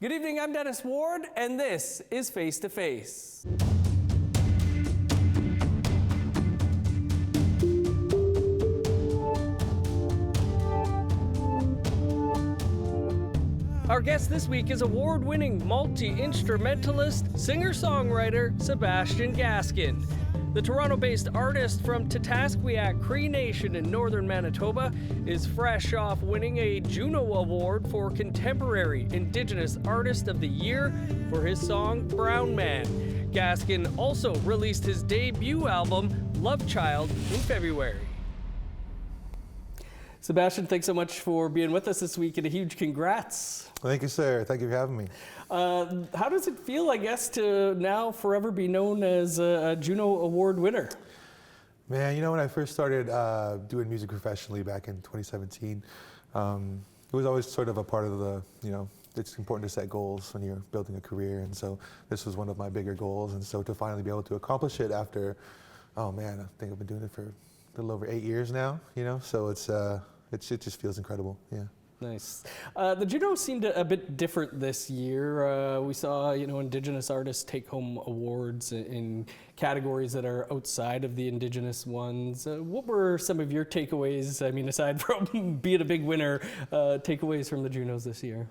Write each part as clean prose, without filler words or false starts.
Good evening, I'm Dennis Ward, and this is Face to Face. Our guest this week is award-winning multi-instrumentalist, singer-songwriter Sebastian Gaskin. The Toronto-based artist from Titasqueaq Cree Nation in northern Manitoba is fresh off winning a Juno Award for Contemporary Indigenous Artist of the Year for his song Brown Man. Gaskin also released his debut album, Love Child, in February. Sebastian, thanks so much for being with us this week, and a huge congrats. Thank you, sir. Thank you for having me. How does it feel, I guess, to now forever be known as a Juno Award winner? Man, you know, when I first started doing music professionally back in 2017, it was always sort of a part of the, it's important to set goals when you're building a career. And so this was one of my bigger goals. And so to finally be able to accomplish it after, oh man, I think I've been doing it for a little over 8 years now, so it just feels incredible, yeah. Nice. The Juno seemed a bit different this year. We saw, Indigenous artists take home awards in categories that are outside of the Indigenous ones. What were some of your takeaways, aside from being a big winner, takeaways from the Junos this year?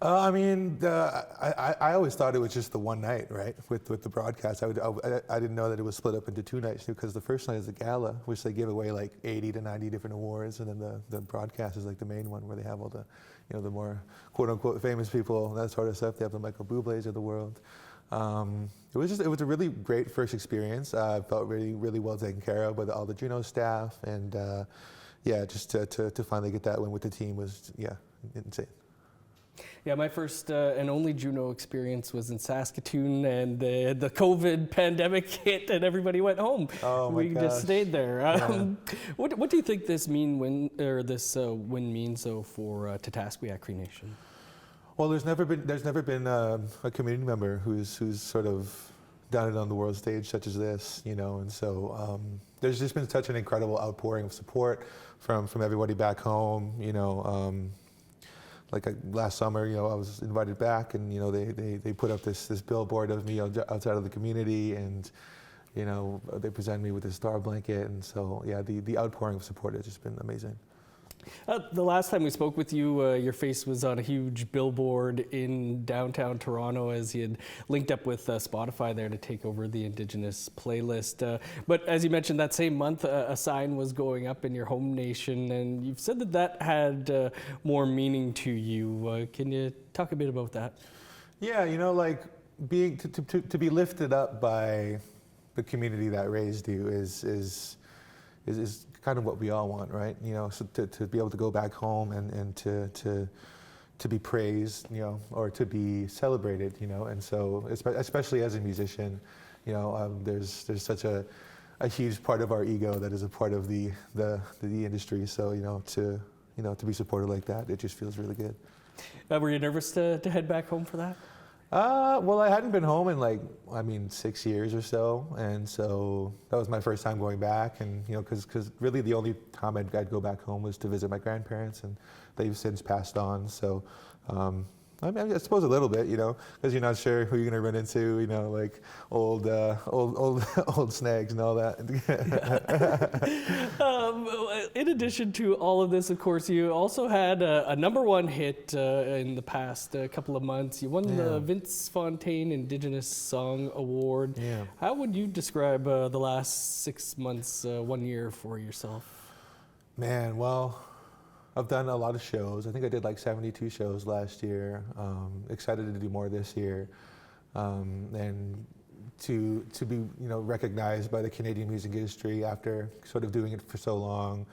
I always thought it was just the one night, right, with the broadcast. I didn't know that it was split up into 2 nights, because the first night is the gala, which they give away like 80 to 90 different awards, and then the broadcast is like the main one where they have all the, the more quote-unquote famous people and that sort of stuff. They have the Michael Bublé's of the world. It was a really great first experience. I felt really, really well taken care of by all the Juno staff, and just to finally get that win with the team was, insane. Yeah, my first and only Juno experience was in Saskatoon, and the COVID pandemic hit, and everybody went home. Oh my We gosh. just stayed there. Yeah. What do you think this win means for Titasqueaq Cree Nation? Well, there's never been a community member who's sort of done it on the world stage such as this, and so there's just been such an incredible outpouring of support from everybody back home, Like last summer, I was invited back, and they put up this billboard of me outside of the community, and they presented me with this star blanket, and so the outpouring of support has just been amazing. The last time we spoke with you, your face was on a huge billboard in downtown Toronto as you had linked up with Spotify there to take over the Indigenous playlist. But as you mentioned, that same month, a sign was going up in your home nation, and you've said that had more meaning to you. Can you talk a bit about that? Yeah, being to be lifted up by the community that raised you is kind of what we all want, right? So to be able to go back home and to be praised, or to be celebrated, and so especially as a musician, there's such a huge part of our ego that is a part of the industry. So to be supported like that, it just feels really good. Were you nervous to head back home for that? Well, I hadn't been home in 6 years or so, and so that was my first time going back, and because really the only time I'd go back home was to visit my grandparents, and they've since passed on. So I suppose a little bit, because you're not sure who you're going to run into, like old snags and all that. In addition to all of this, of course, you also had a #1 hit in the past couple of months. You won the Vince Fontaine Indigenous Song Award. Yeah. How would you describe the last 6 months, 1 year for yourself? Man, well, I've done a lot of shows. I think I did like 72 shows last year. Excited to do more this year, and to be recognized by the Canadian music industry after sort of doing it for so long.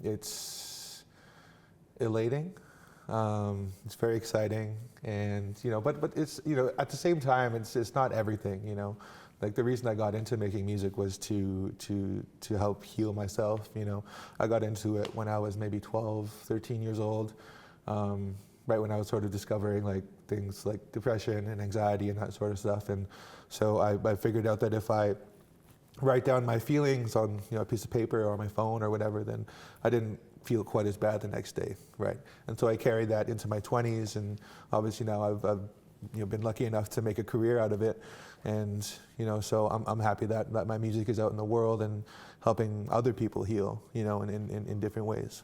It's elating. It's very exciting, and but it's at the same time it's not everything. Like the reason I got into making music was to help heal myself. I got into it when I was maybe 12, 13 years old, right when I was sort of discovering like things like depression and anxiety and that sort of stuff. And so I figured out that if I write down my feelings on a piece of paper or my phone or whatever, then I didn't feel quite as bad the next day, right? And so I carried that into my 20s, and obviously now I've been lucky enough to make a career out of it, and so I'm happy that my music is out in the world and helping other people heal, in different ways.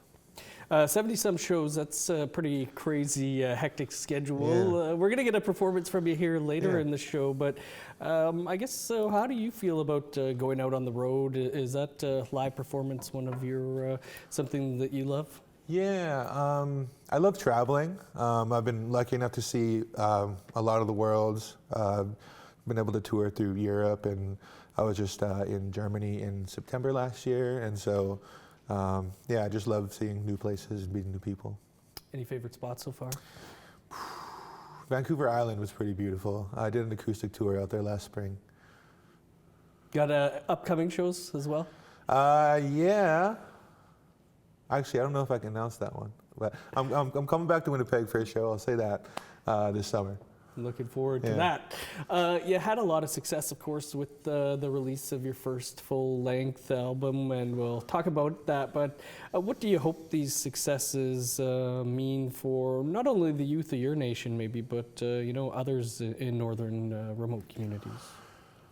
70-some shows, that's a pretty crazy, hectic schedule. Yeah. We're going to get a performance from you here later in the show, but I guess, how do you feel about going out on the road? Is that live performance one of your, something that you love? Yeah, I love traveling. I've been lucky enough to see a lot of the world. Been able to tour through Europe, and I was just in Germany in September last year, and so I just love seeing new places and meeting new people. Any favorite spots so far? Vancouver Island was pretty beautiful. I did an acoustic tour out there last spring. Got upcoming shows as well? Yeah. Actually, I don't know if I can announce that one, but I'm coming back to Winnipeg for a show. I'll say that this summer. I'm looking forward to that. You had a lot of success, of course, with the release of your first full-length album, and we'll talk about that. But what do you hope these successes mean for not only the youth of your nation, maybe, but others in northern remote communities?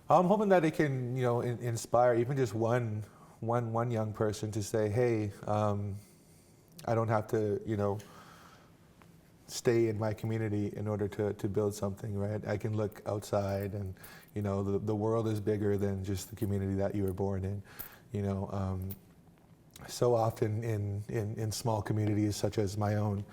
I'm hoping that it can, inspire even just one young person to say, hey, I don't have to, stay in my community in order to build something, right? I can look outside, and the world is bigger than just the community that you were born in. So often in small communities such as my own,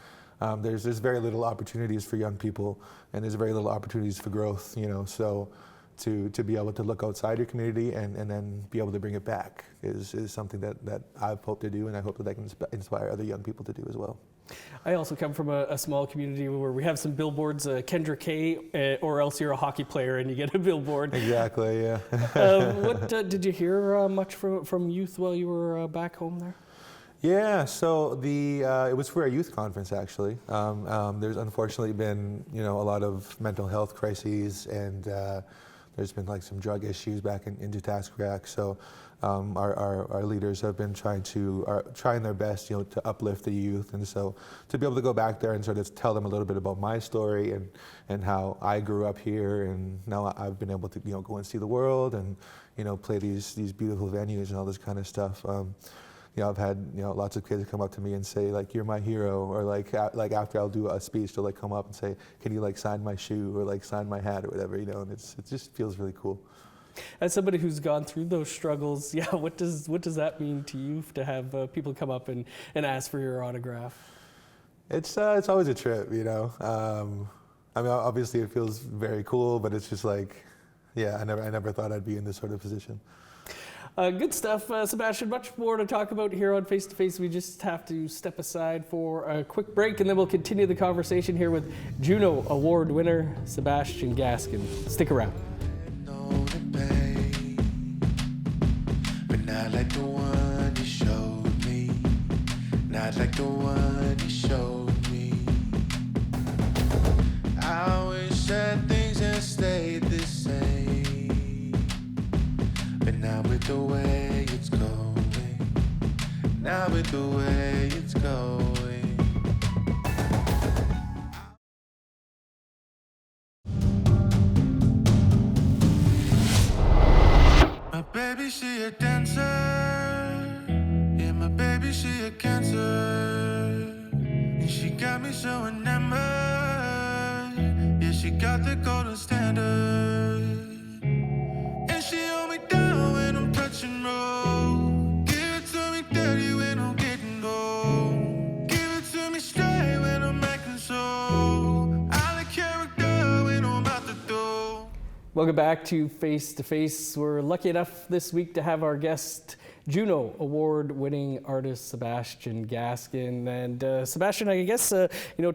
there's very little opportunities for young people, and there's very little opportunities for growth. So to be able to look outside your community and then be able to bring it back is something that I've hoped to do, and I hope that I can inspire other young people to do as well. I also come from a small community where we have some billboards, Kendra K, or else you're a hockey player and you get a billboard. Exactly, yeah. What did you hear much from youth while you were back home there? Yeah, so it was for a youth conference actually. There's unfortunately been a lot of mental health crises, and there's been like some drug issues back in Taskrak. So our leaders have been trying their best, to uplift the youth, and so to be able to go back there and sort of tell them a little bit about my story and how I grew up here, and now I've been able to go and see the world and play these beautiful venues and all this kind of stuff. I've had lots of kids come up to me and say like, "You're my hero," or like after I'll do a speech, they'll like come up and say, "Can you like sign my shoe or like sign my hat or whatever?" And it just feels really cool. As somebody who's gone through those struggles, what does that mean to you to have people come up and ask for your autograph? It's always a trip, I mean, obviously it feels very cool, but it's just like, I never thought I'd be in this sort of position. Good stuff, Sebastian. Much more to talk about here on Face to Face. We just have to step aside for a quick break, and then we'll continue the conversation here with Juno Award winner Sebastian Gaskin. Stick around. Not like the one you showed me. Not like the one you showed me. I wish that things had stayed the same, but not with the way it's going. Not with the way it's going. My baby, she a dancer. Yeah, my baby, she a cancer. And she got me so enamored. Yeah, she got the golden standard. And she hold me down when I'm touching road. Give it to me dirty when I'm getting gold. Give it to me straight when I'm acting so. I like character when I'm out the door. Welcome back to Face. We're lucky enough this week to have our guest, Juno Award-winning artist Sebastian Gaskin. And Sebastian, I guess,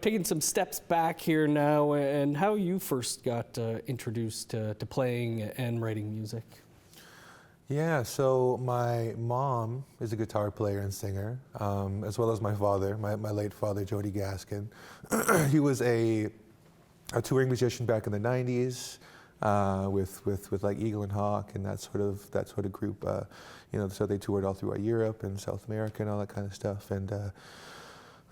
taking some steps back here now, and how you first got introduced to playing and writing music. Yeah, so my mom is a guitar player and singer, as well as my father, my late father, Jody Gaskin. He was a touring musician back in the 90s. with like Eagle and Hawk and that sort of group. So they toured all throughout Europe and South America and all that kind of stuff. And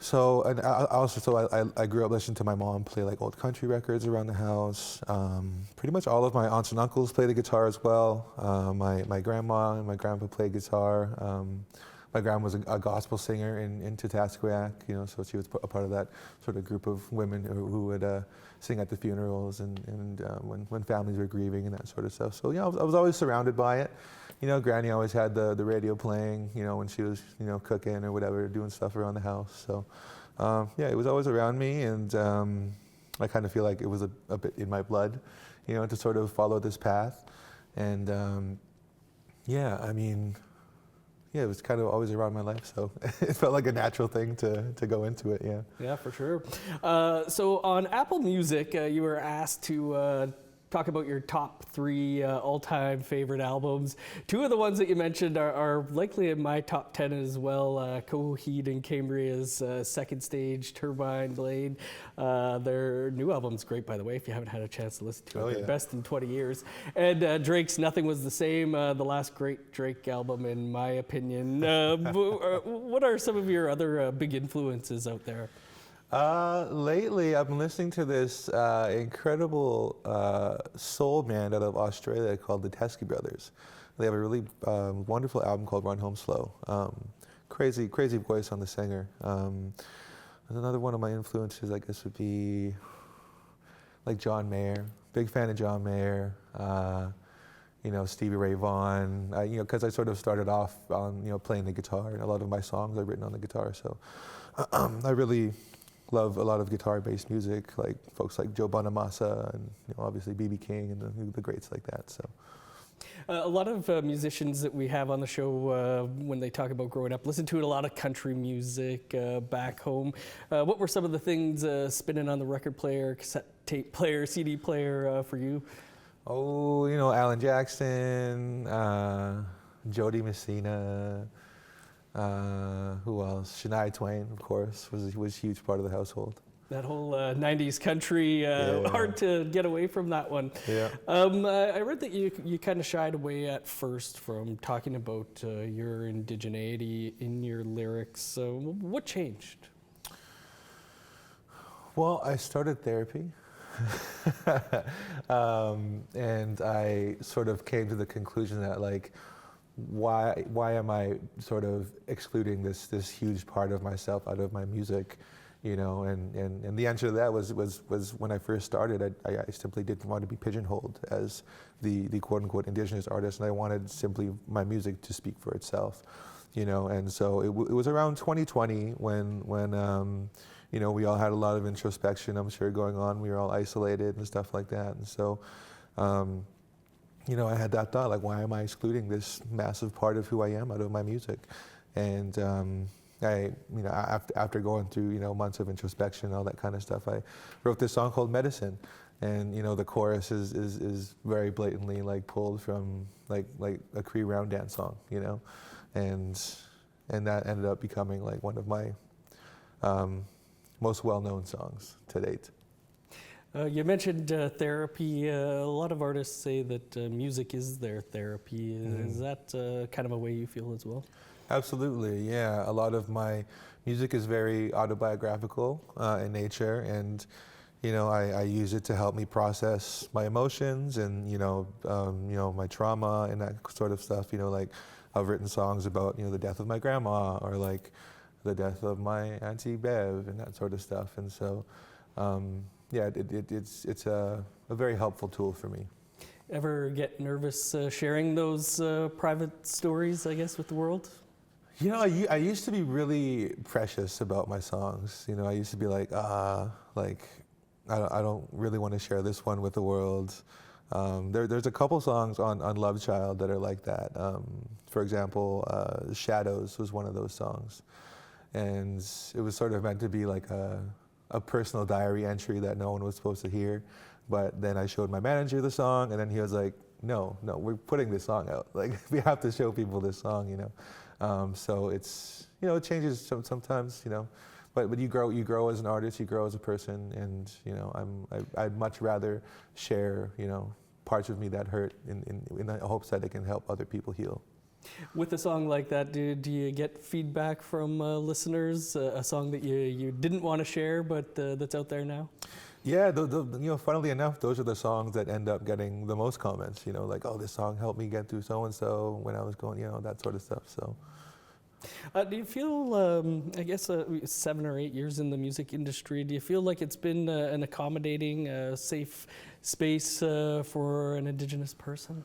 I grew up listening to my mom play like old country records around the house. Pretty much all of my aunts and uncles play the guitar as well. My grandma and my grandpa played guitar. My grandma was a gospel singer in Titasqueac, so she was a part of that sort of group of women who would sing at the funerals and when families were grieving and that sort of stuff. So I was always surrounded by it. Granny always had the radio playing, when she was cooking or whatever, doing stuff around the house. So it was always around me, and I kind of feel like it was a bit in my blood, to sort of follow this path. And it was kind of always around my life, so it felt like a natural thing to go into it, yeah. Yeah, for sure. So on Apple Music, you were asked to talk about your top 3 all-time favorite albums. 2 of the ones that you mentioned are likely in my top 10 as well. Coheed and Cambria's Second Stage, Turbine Blade. Their new album's great, by the way, if you haven't had a chance to listen to it. They're best in 20 years. And Drake's Nothing Was the Same, the last great Drake album, in my opinion. What are some of your other big influences out there? Lately, I've been listening to this incredible soul band out of Australia called the Teskey Brothers. They have a really wonderful album called Run Home Slow. Crazy voice on the singer. Another one of my influences, I guess, would be like John Mayer. Big fan of John Mayer. Stevie Ray Vaughan. Because I sort of started off on playing the guitar, and a lot of my songs are written on the guitar. So I really love a lot of guitar-based music, like folks like Joe Bonamassa and obviously B.B. King and the greats like that. So, a lot of musicians that we have on the show, when they talk about growing up, listen to a lot of country music back home. What were some of the things spinning on the record player, cassette tape player, CD player for you? Oh, Alan Jackson, Jody Messina. Who else? Shania Twain, of course, was a huge part of the household. That whole 90s country, hard to get away from that one. Yeah. I read that you kind of shied away at first from talking about your indigeneity in your lyrics. What changed? Well, I started therapy. And I sort of came to the conclusion that, like, why am I sort of excluding this huge part of myself out of my music, and the answer to that was when I first started, I simply didn't want to be pigeonholed as the quote unquote Indigenous artist, and I wanted simply my music to speak for itself, and so it was around 2020 when we all had a lot of introspection, I'm sure, going on. We were all isolated and stuff like that, and so I had that thought, like, why am I excluding this massive part of who I am out of my music? And after going through, months of introspection, all that kind of stuff, I wrote this song called Medicine. And, the chorus is very blatantly, like, pulled from, like a Cree round dance song, and that ended up becoming, like, one of my most well-known songs to date. You mentioned therapy. A lot of artists say that music is their therapy. Is that kind of a way you feel as well? Absolutely, yeah. A lot of my music is very autobiographical in nature, and I use it to help me process my emotions and my trauma and that sort of stuff. Like, I've written songs about the death of my grandma, or like the death of my Auntie Bev and that sort of stuff, and so. It's a very helpful tool for me. Ever get nervous sharing those private stories, I guess, with the world? I used to be really precious about my songs. I used to be like, I don't really want to share this one with the world. There's a couple songs on Love Child that are like that. For example, Shadows was one of those songs. And it was sort of meant to be like a personal diary entry that no one was supposed to hear. But then I showed my manager the song, and then he was like, no, we're putting this song out. Like, we have to show people this song, So it's, it changes sometimes, but you grow as an artist, you grow as a person, and, I'd much rather share, parts of me that hurt in the hopes that it can help other people heal. With a song like that, do you get feedback from listeners? A song that you didn't want to share, but that's out there now? Yeah, funnily enough, those are the songs that end up getting the most comments. Like, oh, this song helped me get through so and so when I was going, that sort of stuff. So. Do you feel, I guess, 7 or 8 years in the music industry, do you feel like it's been an accommodating, safe space for an Indigenous person?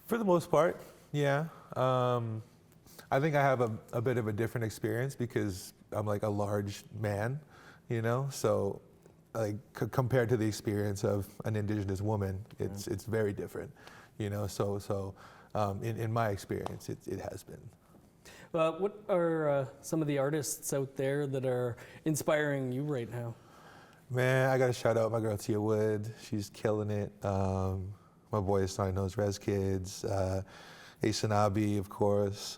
For the most part, yeah. I think I have a bit of a different experience because I'm like a large man, so like compared to the experience of an Indigenous woman, it's very different, so in my experience, it has been. What are some of the artists out there that are inspiring you right now? Man, I gotta shout out my girl Tia Wood. She's killing it. My boy Sonny Knows Res Kids, Asanabi, of course,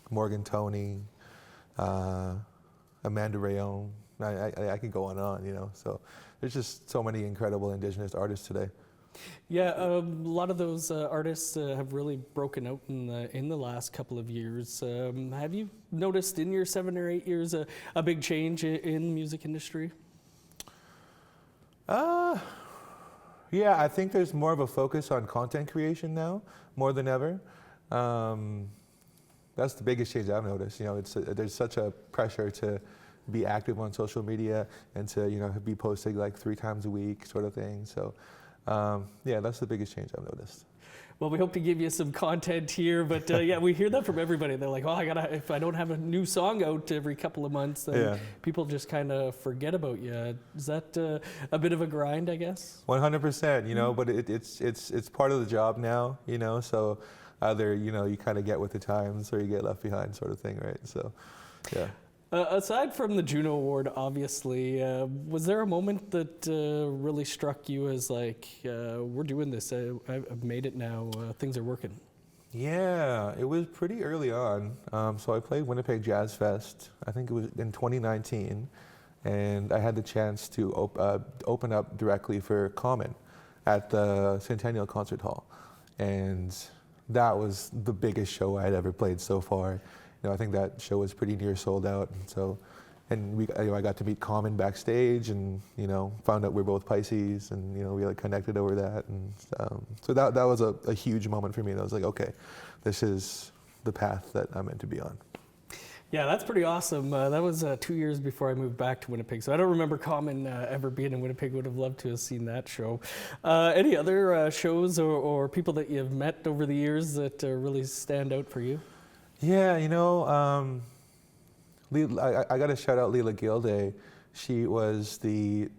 Morgan Tony, Amanda Rayon. I can go on and on, so there's just so many incredible Indigenous artists today. Yeah, a lot of those artists have really broken out in the last couple of years. Have you noticed in your 7 or 8 years a big change in the music industry? Yeah, I think there's more of a focus on content creation now, more than ever. That's the biggest change I've noticed. There's such a pressure to be active on social media and to be posting like 3 times a week, sort of thing. So. Yeah, that's the biggest change I've noticed. Well, we hope to give you some content here, but yeah, we hear that from everybody. They're like, oh, if I don't have a new song out every couple of months, then people just kind of forget about you. Is that a bit of a grind, I guess? 100%, but it's part of the job now, so either, you kind of get with the times or you get left behind, sort of thing, right? So, yeah. Aside from the Juno Award, obviously, was there a moment that really struck you as like, we're doing this, I've made it now, things are working? Yeah, it was pretty early on. So I played Winnipeg Jazz Fest, I think it was in 2019, and I had the chance to open up directly for Common at the Centennial Concert Hall. And that was the biggest show I'd ever played so far. I think that show was pretty near sold out, and I got to meet Common backstage, and found out we're both Pisces, and we like connected over that, and so that was a huge moment for me. And I was like, okay, this is the path that I'm meant to be on. Yeah, that's pretty awesome. That was 2 years before I moved back to Winnipeg, so I don't remember Common ever being in Winnipeg. Would have loved to have seen that show. Any other shows or people that you've met over the years that really stand out for you? Yeah, I got to shout out Leela Gilday. She was the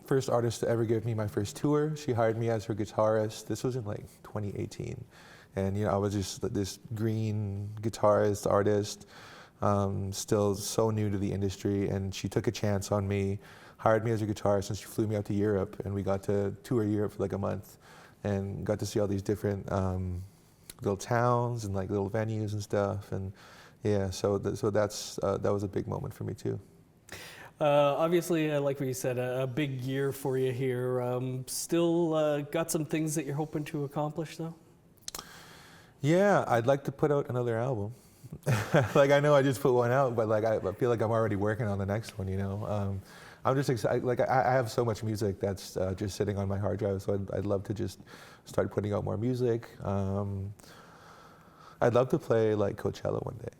first artist to ever give me my first tour. She hired me as her guitarist. This was in like 2018. And I was just this green guitarist, artist, still so new to the industry. And she took a chance on me, hired me as her guitarist, and she flew me out to Europe. And we got to tour Europe for like a month and got to see all these different little towns and like little venues and stuff, and yeah, so that's that was a big moment for me too. Obviously, like we said, a big year for you here. Still got some things that you're hoping to accomplish though? Yeah, I'd like to put out another album. Like I know I just put one out, but like I feel like I'm already working on the next one, I'm just excited. Like I have so much music that's just sitting on my hard drive, so I'd love to just start putting out more music. I'd love to play like Coachella one day,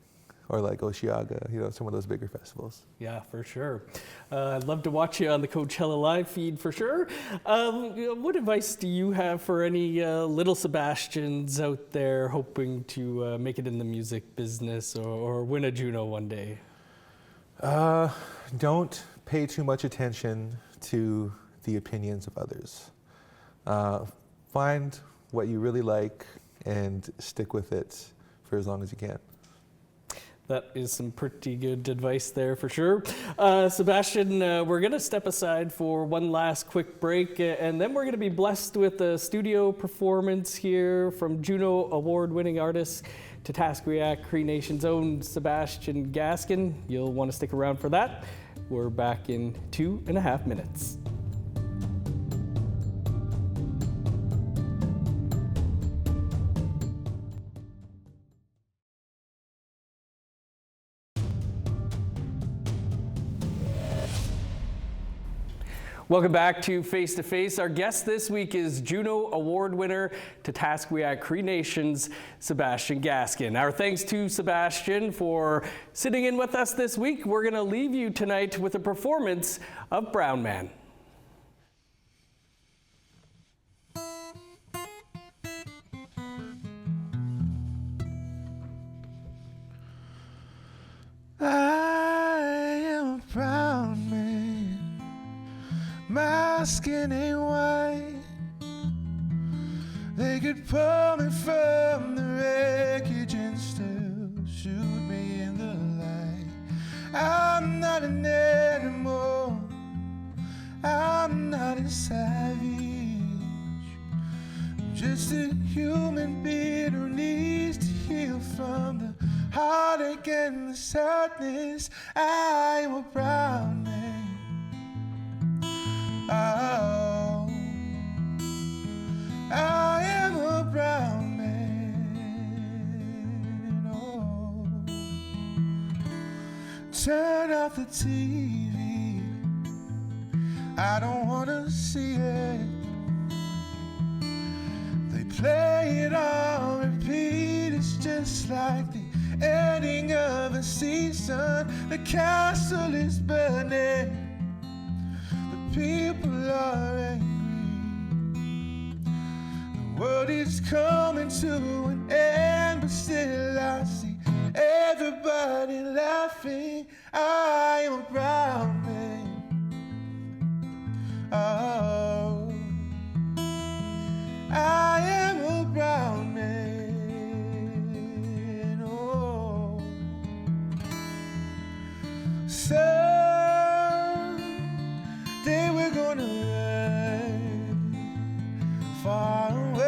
or like Osheaga, some of those bigger festivals. Yeah, for sure. I'd love to watch you on the Coachella live feed for sure. What advice do you have for any little Sebastians out there hoping to make it in the music business or win a Juno one day? Don't pay too much attention to the opinions of others. Find what you really like and stick with it for as long as you can. That is some pretty good advice there for sure. Sebastian, we're going to step aside for one last quick break, and then we're going to be blessed with a studio performance here from Juno Award-winning artist, Tataskwiak Cree Nation's own Sebastian Gaskin. You'll want to stick around for that. We're back in 2.5 minutes. Welcome back to Face to Face. Our guest this week is Juno Award winner Titasqueaq Cree Nation's Sebastian Gaskin. Our thanks to Sebastian for sitting in with us this week. We're going to leave you tonight with a performance of Brown Man. I am a brown man, my skin ain't white. They could pull me from the wreckage and still shoot me in the light. I'm not an animal, I'm not a savage. I'm just a human being who needs to heal from the heartache and the sadness. I'm a brown man. Oh, I am a brown man. Oh, turn off the TV, I don't wanna see it. They play it on repeat, it's just like the ending of a season. The castle is burning, the people are angry, the world is coming to an end, but still I see everybody laughing. I am a brown man. Oh, I am a brown man. Someday we're gonna run far away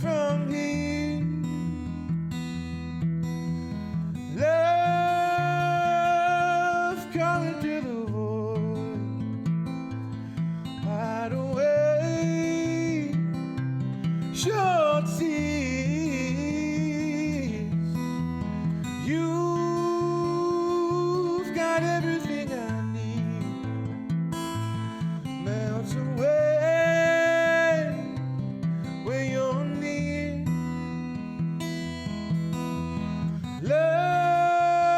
from here. Love coming through the wood, hide away your tears. You've got everything I need. Melt away when you're near. Love,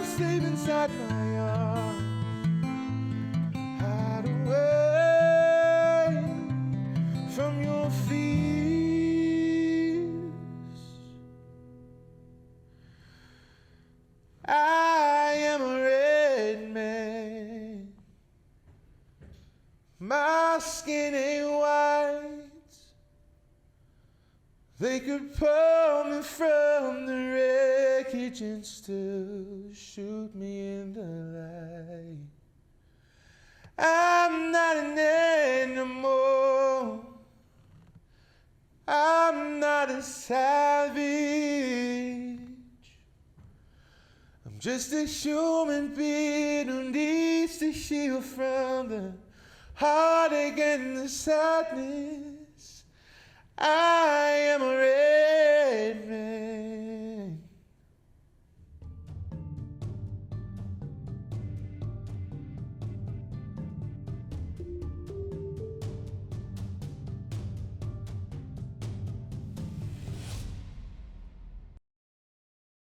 sleep inside my arms. Hide away from your fears. I am a red man, my skin ain't white. They could pull me from the wreckage and still shoot me in the light. I'm not an animal, I'm not a savage. I'm just a human being who needs to heal from the heartache and the sadness. I am a red man.